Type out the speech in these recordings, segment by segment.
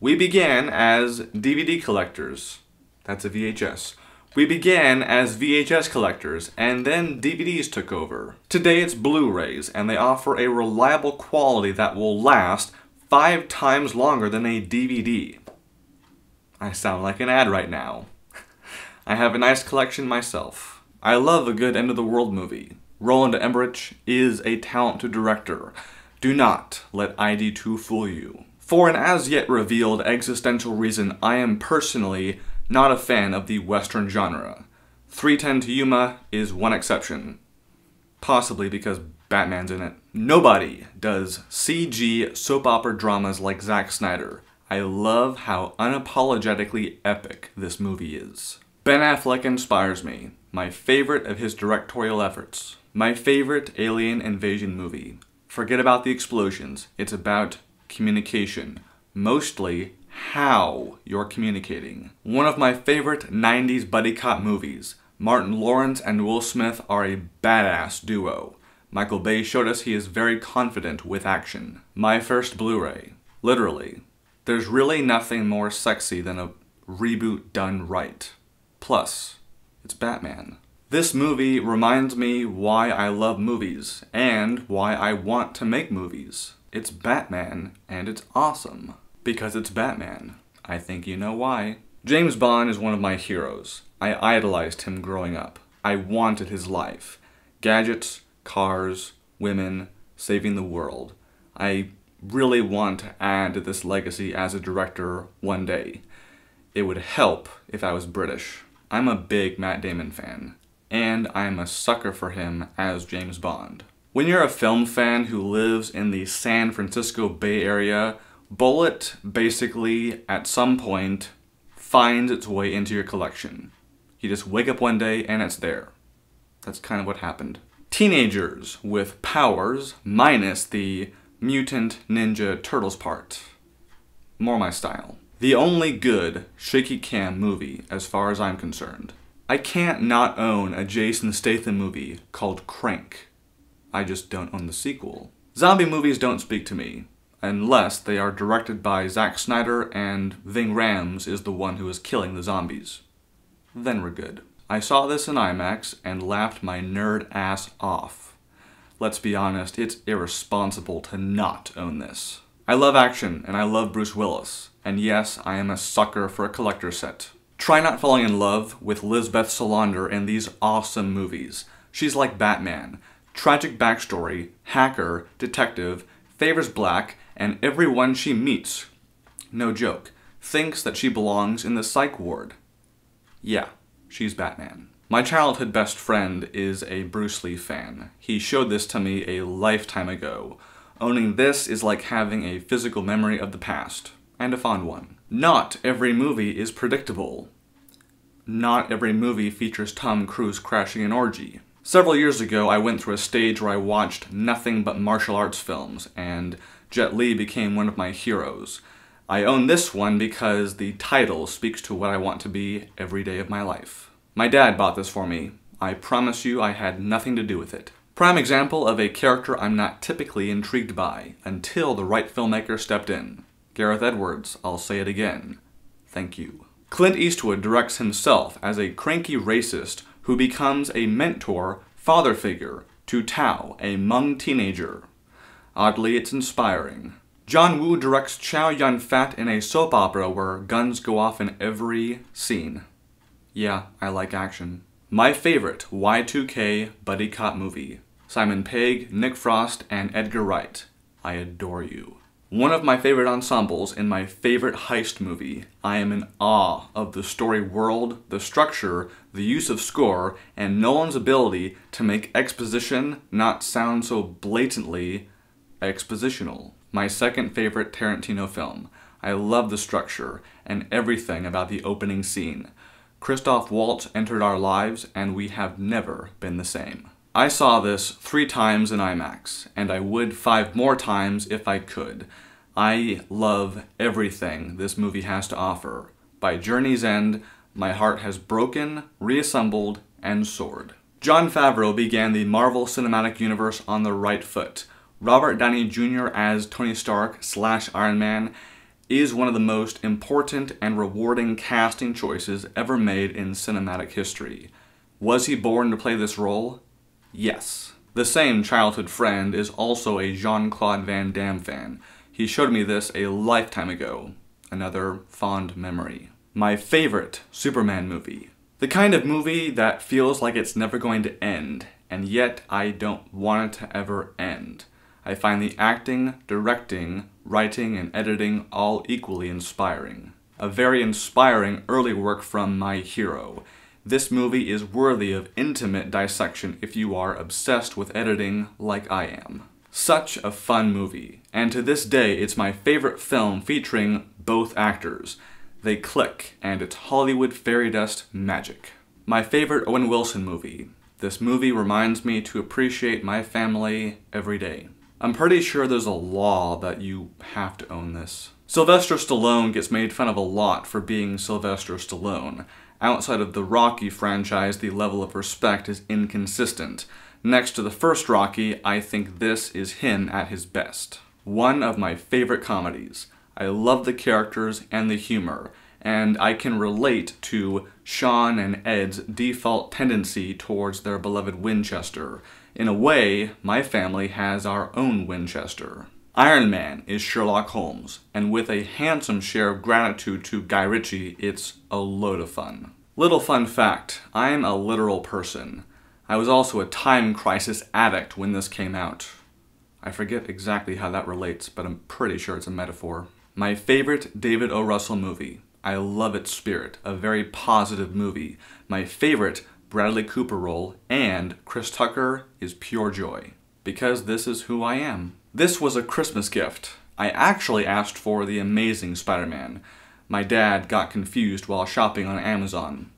We began as DVD collectors. That's a VHS. We began as VHS collectors, and then DVDs took over. Today it's Blu-rays, and they offer a reliable quality that will last 5 times longer than a DVD. I sound like an ad right now. I have a nice collection myself. I love a good end-of-the-world movie. Roland Emmerich is a talented director. Do not let ID2 fool you. For an as-yet revealed existential reason, I am personally not a fan of the Western genre. 3:10 to Yuma is one exception. Possibly because Batman's in it. Nobody does CG soap opera dramas like Zack Snyder. I love how unapologetically epic this movie is. Ben Affleck inspires me. My favorite of his directorial efforts. My favorite alien invasion movie. Forget about the explosions. It's about communication. Mostly how you're communicating. One of my favorite 90s buddy cop movies. Martin Lawrence and Will Smith are a badass duo. Michael Bay showed us he is very confident with action. My first Blu-ray. Literally. There's really nothing more sexy than a reboot done right. Plus, it's Batman. This movie reminds me why I love movies, and why I want to make movies. It's Batman, and it's awesome. Because it's Batman. I think you know why. James Bond is one of my heroes. I idolized him growing up. I wanted his life. Gadgets, cars, women, saving the world. I really want to add to this legacy as a director one day. It would help if I was British. I'm a big Matt Damon fan, and I'm a sucker for him as James Bond. When you're a film fan who lives in the San Francisco Bay Area, Bullet basically, at some point, finds its way into your collection. You just wake up one day and it's there. That's kind of what happened. Teenagers with powers, minus the mutant ninja turtles part. More my style. The only good shaky cam movie as far as I'm concerned. I can't not own a Jason Statham movie called Crank. I just don't own the sequel. Zombie movies don't speak to me, unless they are directed by Zack Snyder and Ving Rhames is the one who is killing the zombies. Then we're good. I saw this in IMAX and laughed my nerd ass off. Let's be honest, it's irresponsible to not own this. I love action, and I love Bruce Willis. And yes, I am a sucker for a collector's set. Try not falling in love with Lisbeth Salander in these awesome movies. She's like Batman. Tragic backstory, hacker, detective, favors black, and everyone she meets, no joke, thinks that she belongs in the psych ward. Yeah, she's Batman. My childhood best friend is a Bruce Lee fan. He showed this to me a lifetime ago. Owning this is like having a physical memory of the past, and a fond one. Not every movie is predictable. Not every movie features Tom Cruise crashing an orgy. Several years ago, I went through a stage where I watched nothing but martial arts films, and Jet Li became one of my heroes. I own this one because the title speaks to what I want to be every day of my life. My dad bought this for me. I promise you I had nothing to do with it. Prime example of a character I'm not typically intrigued by, until the right filmmaker stepped in. Gareth Edwards, I'll say it again. Thank you. Clint Eastwood directs himself as a cranky racist who becomes a mentor, father figure, to Tao, a Hmong teenager. Oddly, it's inspiring. John Woo directs Chow Yun-fat in a soap opera where guns go off in every scene. Yeah, I like action. My favorite Y2K buddy cop movie. Simon Pegg, Nick Frost, and Edgar Wright. I adore you. One of my favorite ensembles in my favorite heist movie. I am in awe of the story world, the structure, the use of score, and Nolan's ability to make exposition not sound so blatantly expositional. My second favorite Tarantino film. I love the structure and everything about the opening scene. Christoph Waltz entered our lives, and we have never been the same. I saw this 3 times in IMAX, and I would 5 more times if I could. I love everything this movie has to offer. By journey's end, my heart has broken, reassembled, and soared. Jon Favreau began the Marvel Cinematic Universe on the right foot. Robert Downey Jr. as Tony Stark / Iron Man is one of the most important and rewarding casting choices ever made in cinematic history. Was he born to play this role? Yes. The same childhood friend is also a Jean-Claude Van Damme fan. He showed me this a lifetime ago. Another fond memory. My favorite Superman movie. The kind of movie that feels like it's never going to end, and yet I don't want it to ever end. I find the acting, directing, writing, and editing all equally inspiring. A very inspiring early work from my hero. This movie is worthy of intimate dissection if you are obsessed with editing like I am. Such a fun movie, and to this day it's my favorite film featuring both actors. They click, and it's Hollywood fairy dust magic. My favorite Owen Wilson movie. This movie reminds me to appreciate my family every day. I'm pretty sure there's a law that you have to own this. Sylvester Stallone gets made fun of a lot for being Sylvester Stallone. Outside of the Rocky franchise, the level of respect is inconsistent. Next to the first Rocky, I think this is him at his best. One of my favorite comedies. I love the characters and the humor, and I can relate to Sean and Ed's default tendency towards their beloved Winchester. In a way, my family has our own Winchester. Iron Man is Sherlock Holmes, and with a handsome share of gratitude to Guy Ritchie, it's a load of fun. Little fun fact, I'm a literal person. I was also a time crisis addict when this came out. I forget exactly how that relates, but I'm pretty sure it's a metaphor. My favorite David O. Russell movie. I love its spirit, a very positive movie. My favorite Bradley Cooper role, and Chris Tucker is pure joy. Because this is who I am. This was a Christmas gift. I actually asked for The Amazing Spider-Man. My dad got confused while shopping on Amazon.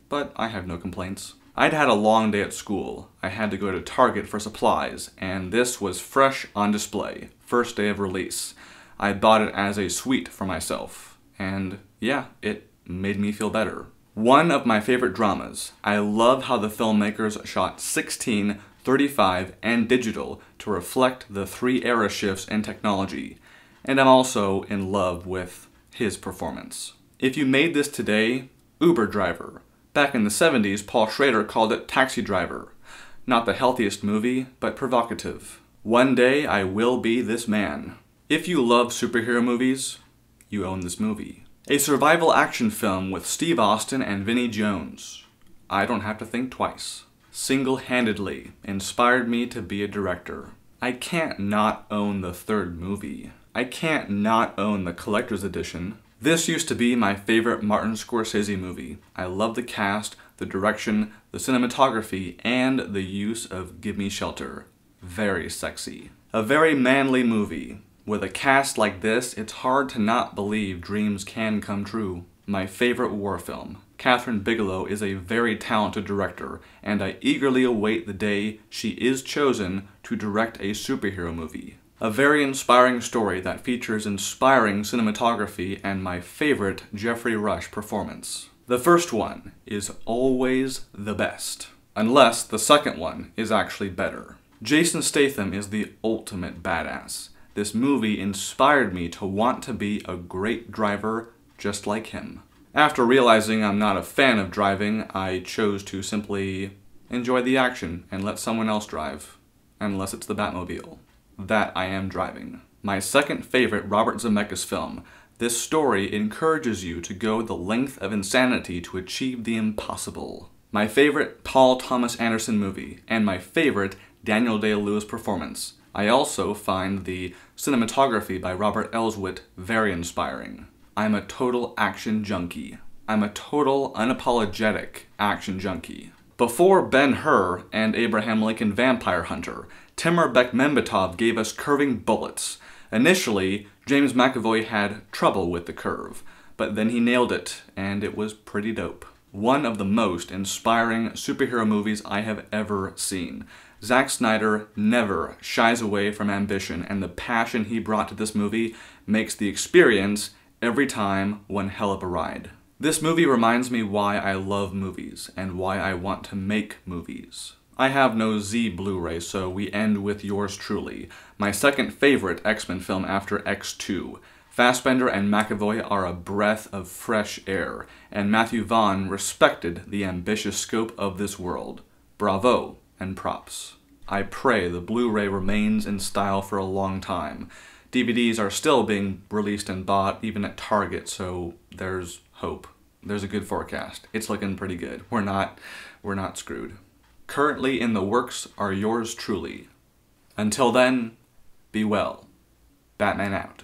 But I have no complaints. I'd had a long day at school. I had to go to Target for supplies, and this was fresh on display, first day of release. I bought it as a sweet for myself, and yeah, it made me feel better. One of my favorite dramas. I love how the filmmakers shot 16, 35, and digital to reflect the 3 era shifts in technology, and I'm also in love with his performance. If you made this today, Uber driver. Back in the 70s, Paul Schrader called it Taxi Driver. Not the healthiest movie, but provocative. One day I will be this man. If you love superhero movies, you own this movie. A survival action film with Steve Austin and Vinnie Jones. I don't have to think twice. Single-handedly inspired me to be a director. I can't not own the 3rd movie. I can't not own the collector's edition. This used to be my favorite Martin Scorsese movie. I love the cast, the direction, the cinematography, and the use of Give Me Shelter. Very sexy. A very manly movie. With a cast like this, it's hard to not believe dreams can come true. My favorite war film. Kathryn Bigelow is a very talented director, and I eagerly await the day she is chosen to direct a superhero movie. A very inspiring story that features inspiring cinematography and my favorite Geoffrey Rush performance. The first one is always the best, unless the second one is actually better. Jason Statham is the ultimate badass. This movie inspired me to want to be a great driver just like him. After realizing I'm not a fan of driving, I chose to simply enjoy the action and let someone else drive. Unless it's the Batmobile. That I am driving. My second favorite Robert Zemeckis film. This story encourages you to go the length of insanity to achieve the impossible. My favorite Paul Thomas Anderson movie, and my favorite Daniel Day-Lewis performance. I also find the cinematography by Robert Elswit very inspiring. I'm a total action junkie. I'm a total unapologetic action junkie. Before Ben-Hur and Abraham Lincoln Vampire Hunter, Timur Bekmambetov gave us curving bullets. Initially, James McAvoy had trouble with the curve, but then he nailed it, and it was pretty dope. One of the most inspiring superhero movies I have ever seen. Zack Snyder never shies away from ambition, and the passion he brought to this movie makes the experience every time one hell of a ride. This movie reminds me why I love movies, and why I want to make movies. I have no Z Blu-ray, so we end with yours truly. My second favorite X-Men film after X2. Fassbender and McAvoy are a breath of fresh air, and Matthew Vaughn respected the ambitious scope of this world. Bravo and props. I pray the Blu-ray remains in style for a long time. DVDs are still being released and bought, even at Target, so there's hope. There's a good forecast. It's looking pretty good. We're not screwed. Currently in the works are yours truly. Until then, be well. Batman out.